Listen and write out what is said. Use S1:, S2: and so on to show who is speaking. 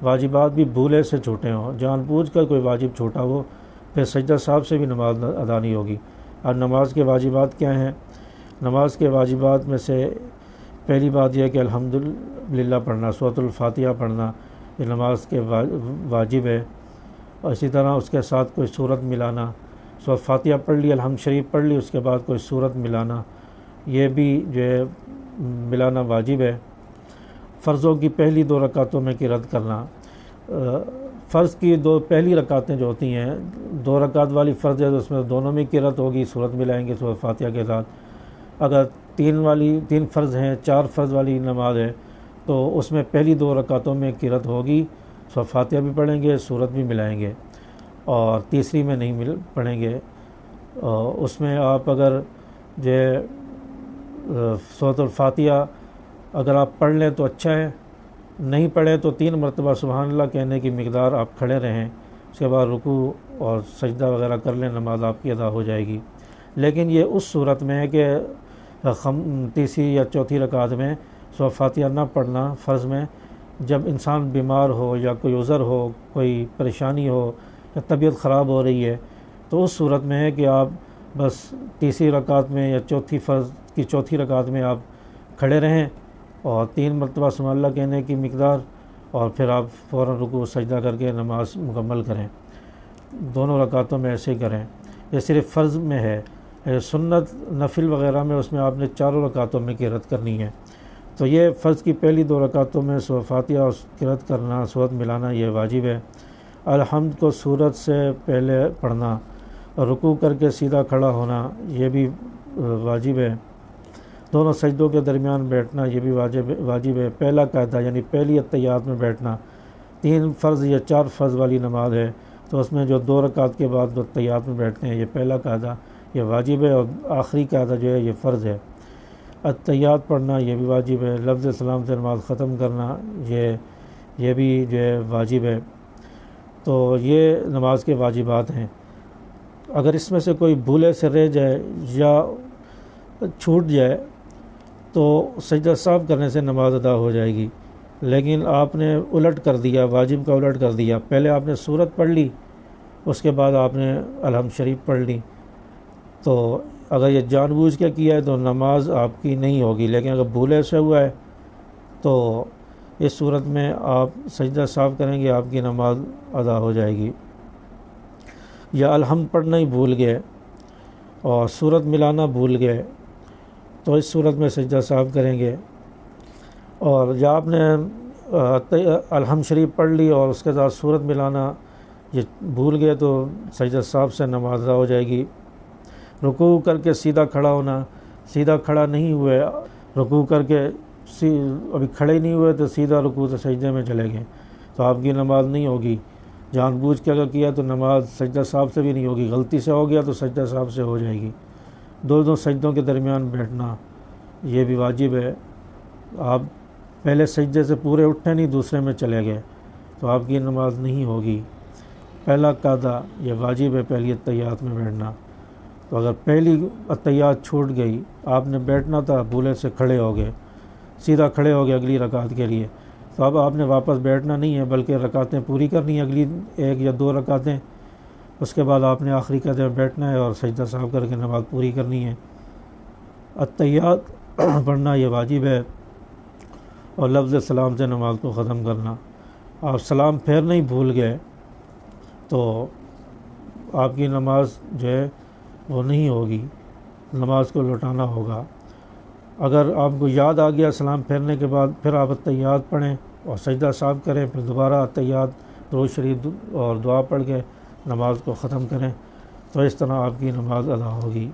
S1: واجبات بھی بھولے سے چھوٹے ہوں، جان بوجھ کر کوئی واجب چھوٹا ہو، پھر سجدہ صاحب سے بھی نماز ادا نہیں ہوگی۔ اور نماز کے واجبات کیا ہیں؟ نماز کے واجبات میں سے پہلی بات یہ ہے کہ الحمدللہ پڑھنا، سورۃ الفاتحہ پڑھنا، یہ نماز کے واجب ہے۔ اور اسی طرح اس کے ساتھ کوئی سورت ملانا، سورۃ فاتحہ پڑھ لی، الحمد شریف پڑھ لی، اس کے بعد کوئی سورت ملانا، یہ بھی جو ہے ملانا واجب ہے۔ فرضوں کی پہلی 2 رکعتوں میں قرأت کرنا، فرض کی پہلی رکعتیں جو ہوتی ہیں 2 رکعت والی فرض ہے تو اس میں دونوں میں قرأت ہوگی، سورت ملائیں گے سورۃ فاتحہ کے ساتھ۔ اگر 3 فرض ہیں، 4 فرض والی نماز ہے تو اس میں پہلی 2 رکعتوں میں قرأت ہوگی، سورۃ فاتحہ بھی پڑھیں گے، سورت بھی ملائیں گے، اور تیسری میں نہیں پڑھیں گے۔ اس میں آپ اگر جو سورۃ الفاتحہ اگر آپ پڑھ لیں تو اچھا ہے، نہیں پڑھیں تو 3 مرتبہ سبحان اللہ کہنے کی مقدار آپ کھڑے رہیں، اس کے بعد رکوع اور سجدہ وغیرہ کر لیں، نماز آپ کی ادا ہو جائے گی۔ لیکن یہ اس صورت میں ہے کہ تیسری یا چوتھی رکعت میں سورۃ فاتحہ نہ پڑھنا فرض میں، جب انسان بیمار ہو یا کوئی عذر ہو، کوئی پریشانی ہو یا طبیعت خراب ہو رہی ہے، تو اس صورت میں ہے کہ آپ بس تیسری رکعت میں یا فرض کی چوتھی رکعت میں آپ کھڑے رہیں اور 3 مرتبہ سبحان اللہ کہنے کی مقدار، اور پھر آپ فوراً رکوع سجدہ کر کے نماز مکمل کریں۔ دونوں رکعتوں میں ایسے ہی کریں، یہ صرف فرض میں ہے۔ سنت نفل وغیرہ میں اس میں آپ نے 4 رکعتوں میں قرأت کرنی ہے۔ تو یہ فرض کی پہلی 2 رکعتوں میں سورۃ فاتحہ اور قرأت کرنا، سورت ملانا، یہ واجب ہے۔ الحمد کو سورت سے پہلے پڑھنا اور رکوع کر کے سیدھا کھڑا ہونا، یہ بھی واجب ہے۔ دونوں سجدوں کے درمیان بیٹھنا، یہ بھی واجب ہے۔ پہلا قاعدہ یعنی پہلی اتحیات میں بیٹھنا، 3 فرض یا 4 فرض والی نماز ہے تو اس میں جو 2 رکعت کے بعد 2 اتحیات میں بیٹھتے ہیں، یہ پہلا قاعدہ، یہ واجب ہے، اور آخری قاعدہ جو ہے یہ فرض ہے۔ اتحیات پڑھنا یہ بھی واجب ہے، لفظ سلام سے نماز ختم کرنا یہ بھی جو ہے واجب ہے۔ تو یہ نماز کے واجبات ہیں۔ اگر اس میں سے کوئی بھولے سے رہ جائے یا چھوٹ جائے تو سجدہ صاحب کرنے سے نماز ادا ہو جائے گی، لیکن آپ نے الٹ کر دیا، واجب کا الٹ کر دیا، پہلے آپ نے سورت پڑھ لی، اس کے بعد آپ نے الحمد شریف پڑھ لی، تو اگر یہ جان بوجھ کے کیا ہے تو نماز آپ کی نہیں ہوگی، لیکن اگر بھولے سے ہوا ہے تو اس صورت میں آپ سجدہ صاحب کریں گے، آپ کی نماز ادا ہو جائے گی۔ یا الحمد پڑھنا ہی بھول گئے اور سورت ملانا بھول گئے تو اس صورت میں سجدہ صاحب کریں گے، اور یا آپ نے الحمد شریف پڑھ لی اور اس کے ساتھ سورت ملانا یہ بھول گئے تو سجدہ صاحب سے نماز ادا ہو جائے گی۔ رکوع کر کے سیدھا کھڑا ہونا، سیدھا کھڑا نہیں ہوئے، رکوع کر کے ابھی کھڑے نہیں ہوئے تو سیدھا رکوع سے سجدے میں چلے گئے تو آپ کی نماز نہیں ہوگی۔ جان بوجھ کے اگر کیا تو نماز سجدہ صاحب سے بھی نہیں ہوگی، غلطی سے ہو گیا تو سجدہ صاحب سے ہو جائے گی۔ 2 سجدوں کے درمیان بیٹھنا یہ بھی واجب ہے۔ آپ پہلے سجدے سے پورے اٹھے نہیں، دوسرے میں چلے گئے تو آپ کی نماز نہیں ہوگی۔ پہلا قاعدہ یہ واجب ہے، پہلی اتحیات میں بیٹھنا۔ تو اگر پہلی اتحیات چھوٹ گئی، آپ نے بیٹھنا تھا، بھولے سے کھڑے ہو گئے، سیدھا کھڑے ہو گئے اگلی رکعت کے لیے، تو اب آپ نے واپس بیٹھنا نہیں ہے بلکہ رکعتیں پوری کرنی ہیں، اگلی 1 یا 2 رکعتیں، اس کے بعد آپ نے آخری قاعدے میں بیٹھنا ہے اور سجدہ صاحب کر کے نماز پوری کرنی ہے۔ اتحیات پڑھنا یہ واجب ہے، اور لفظ سلام سے نماز کو ختم کرنا۔ آپ سلام پھیرنا ہی بھول گئے تو آپ کی نماز جو ہے وہ نہیں ہوگی، نماز کو لوٹانا ہوگا۔ اگر آپ کو یاد آ گیا سلام پھیرنے کے بعد، پھر آپ اتحیات پڑھیں اور سجدہ صاحب کریں، پھر دوبارہ اتحیات، درود شریف اور دعا پڑھ کے نماز کو ختم کریں، تو اس طرح آپ کی نماز ادا ہوگی۔